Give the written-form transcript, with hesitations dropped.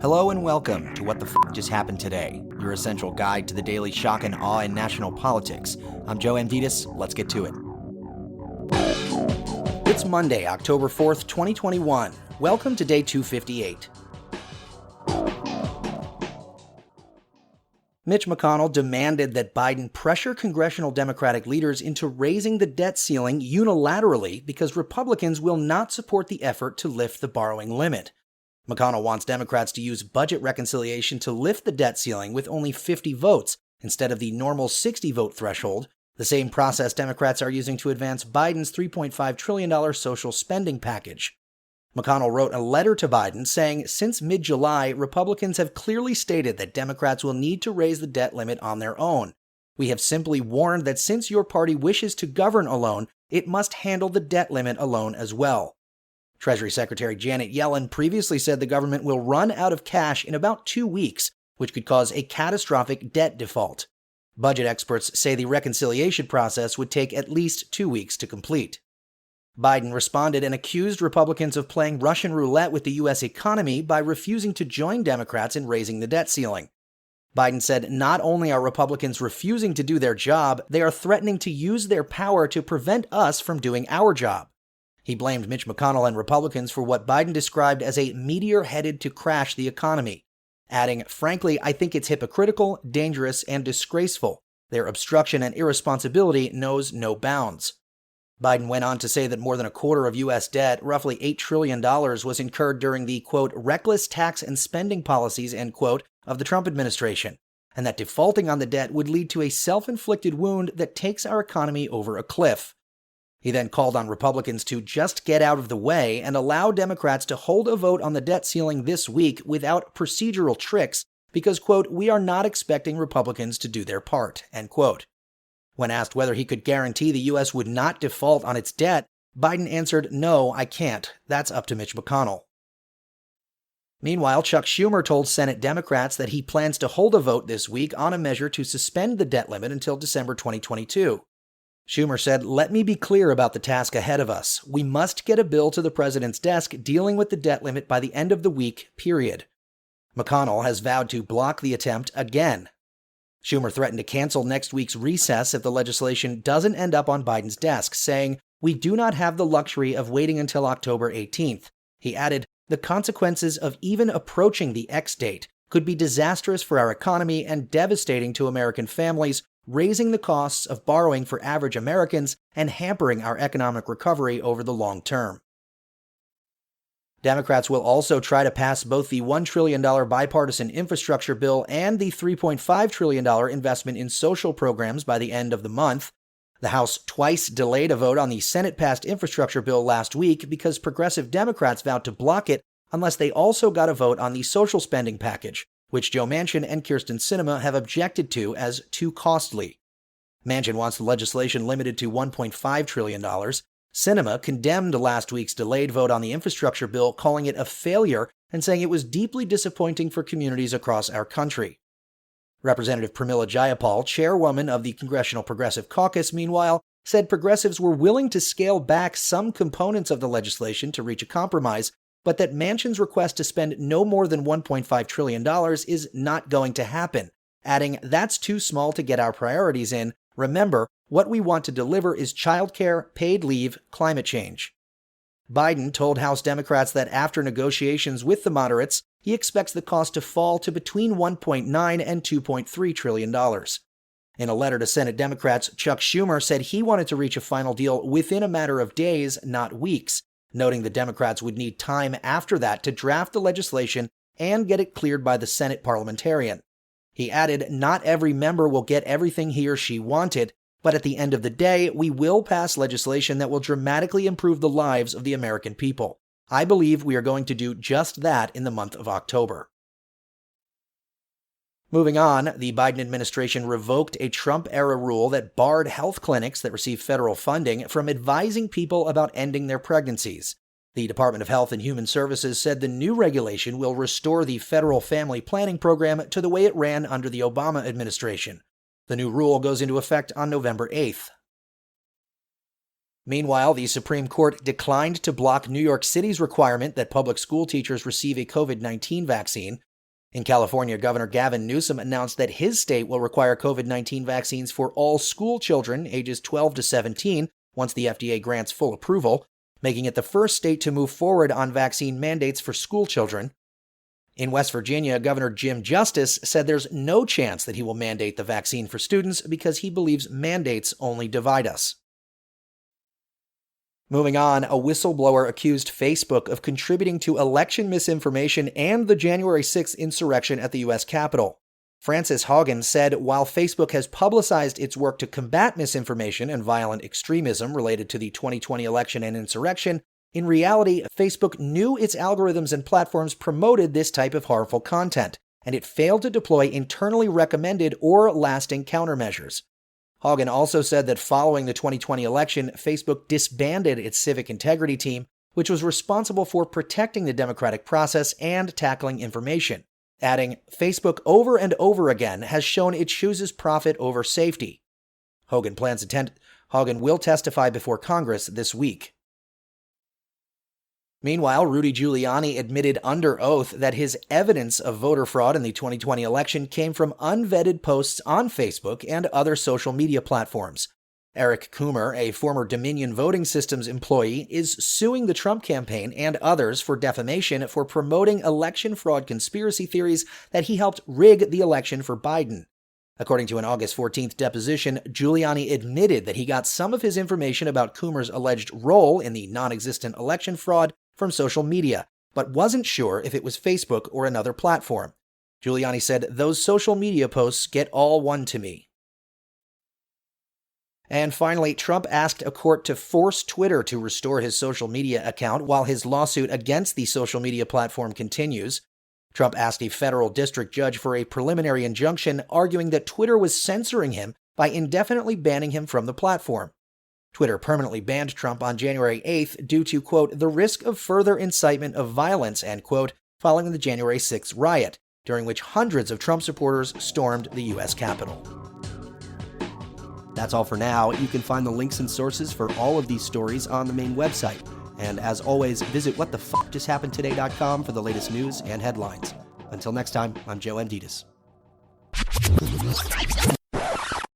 Hello and welcome to What the F Just Happened Today, your essential guide to the daily shock and awe in national politics. I'm Joe Amditis. Let's get to it. It's Monday, October 4th, 2021. Welcome to day 258. Mitch McConnell demanded that Biden pressure congressional Democratic leaders into raising the debt ceiling unilaterally because Republicans will not support the effort to lift the borrowing limit. McConnell wants Democrats to use budget reconciliation to lift the debt ceiling with only 50 votes instead of the normal 60-vote threshold, the same process Democrats are using to advance Biden's $3.5 trillion social spending package. McConnell wrote a letter to Biden saying, since mid-July, Republicans have clearly stated that Democrats will need to raise the debt limit on their own. We have simply warned that since your party wishes to govern alone, it must handle the debt limit alone as well. Treasury Secretary Janet Yellen previously said the government will run out of cash in about 2 weeks, which could cause a catastrophic debt default. Budget experts say the reconciliation process would take at least 2 weeks to complete. Biden responded and accused Republicans of playing Russian roulette with the U.S. economy by refusing to join Democrats in raising the debt ceiling. Biden said not only are Republicans refusing to do their job, they are threatening to use their power to prevent us from doing our job. He blamed Mitch McConnell and Republicans for what Biden described as a meteor headed to crash the economy, adding, frankly, I think it's hypocritical, dangerous, and disgraceful. Their obstruction and irresponsibility knows no bounds. Biden went on to say that more than a quarter of U.S. debt, roughly $8 trillion, was incurred during the, quote, reckless tax and spending policies, end quote, of the Trump administration, and that defaulting on the debt would lead to a self-inflicted wound that takes our economy over a cliff. He then called on Republicans to just get out of the way and allow Democrats to hold a vote on the debt ceiling this week without procedural tricks because, quote, we are not expecting Republicans to do their part, end quote. When asked whether he could guarantee the U.S. would not default on its debt, Biden answered, no, I can't. That's up to Mitch McConnell. Meanwhile, Chuck Schumer told Senate Democrats that he plans to hold a vote this week on a measure to suspend the debt limit until December 2022. Schumer said, let me be clear about the task ahead of us. We must get a bill to the president's desk dealing with the debt limit by the end of the week, period. McConnell has vowed to block the attempt again. Schumer threatened to cancel next week's recess if the legislation doesn't end up on Biden's desk, saying, we do not have the luxury of waiting until October 18th. He added, the consequences of even approaching the X date could be disastrous for our economy and devastating to American families, raising the costs of borrowing for average Americans and hampering our economic recovery over the long term. Democrats will also try to pass both the $1 trillion bipartisan infrastructure bill and the $3.5 trillion investment in social programs by the end of the month. The House twice delayed a vote on the Senate-passed infrastructure bill last week because progressive Democrats vowed to block it unless they also got a vote on the social spending package, which Joe Manchin and Kyrsten Sinema have objected to as too costly. Manchin wants the legislation limited to $1.5 trillion. Sinema condemned last week's delayed vote on the infrastructure bill, calling it a failure and saying it was deeply disappointing for communities across our country. Representative Pramila Jayapal, chairwoman of the Congressional Progressive Caucus, meanwhile, said progressives were willing to scale back some components of the legislation to reach a compromise, but that Manchin's request to spend no more than $1.5 trillion is not going to happen, adding, that's too small to get our priorities in. Remember, what we want to deliver is childcare, paid leave, climate change. Biden told House Democrats that after negotiations with the moderates, he expects the cost to fall to between $1.9 and $2.3 trillion. In a letter to Senate Democrats, Chuck Schumer said he wanted to reach a final deal within a matter of days, not weeks, noting the Democrats would need time after that to draft the legislation and get it cleared by the Senate parliamentarian. He added, not every member will get everything he or she wanted, but at the end of the day, we will pass legislation that will dramatically improve the lives of the American people. I believe we are going to do just that in the month of October. Moving on, the Biden administration revoked a Trump-era rule that barred health clinics that receive federal funding from advising people about ending their pregnancies. The Department of Health and Human Services said the new regulation will restore the federal family planning program to the way it ran under the Obama administration. The new rule goes into effect on November 8th. Meanwhile, the Supreme Court declined to block New York City's requirement that public school teachers receive a COVID-19 vaccine. In California, Governor Gavin Newsom announced that his state will require COVID-19 vaccines for all school children ages 12 to 17 once the FDA grants full approval, making it the first state to move forward on vaccine mandates for school children. In West Virginia, Governor Jim Justice said there's no chance that he will mandate the vaccine for students because he believes mandates only divide us. Moving on, a whistleblower accused Facebook of contributing to election misinformation and the January 6th insurrection at the U.S. Capitol. Frances Haugen said while Facebook has publicized its work to combat misinformation and violent extremism related to the 2020 election and insurrection, in reality, Facebook knew its algorithms and platforms promoted this type of harmful content, and it failed to deploy internally recommended or lasting countermeasures. Haugen also said that following the 2020 election, Facebook disbanded its civic integrity team, which was responsible for protecting the democratic process and tackling information, adding, Facebook over and over again has shown it chooses profit over safety. Haugen will testify before Congress this week. Meanwhile, Rudy Giuliani admitted under oath that his evidence of voter fraud in the 2020 election came from unvetted posts on Facebook and other social media platforms. Eric Coomer, a former Dominion Voting Systems employee, is suing the Trump campaign and others for defamation for promoting election fraud conspiracy theories that he helped rig the election for Biden. According to an August 14th deposition, Giuliani admitted that he got some of his information about Coomer's alleged role in the non-existent election fraud from social media, but wasn't sure if it was Facebook or another platform. Giuliani said, "Those social media posts get all one to me." And finally, Trump asked a court to force Twitter to restore his social media account while his lawsuit against the social media platform continues. Trump asked a federal district judge for a preliminary injunction, arguing that Twitter was censoring him by indefinitely banning him from the platform. Twitter permanently banned Trump on January 8th due to, quote, the risk of further incitement of violence, end quote, following the January 6th riot, during which hundreds of Trump supporters stormed the U.S. Capitol. That's all for now. You can find the links and sources for all of these stories on the main website. And as always, visit whatthefuckjusthappenedtoday.com for the latest news and headlines. Until next time, I'm Joe Amditas.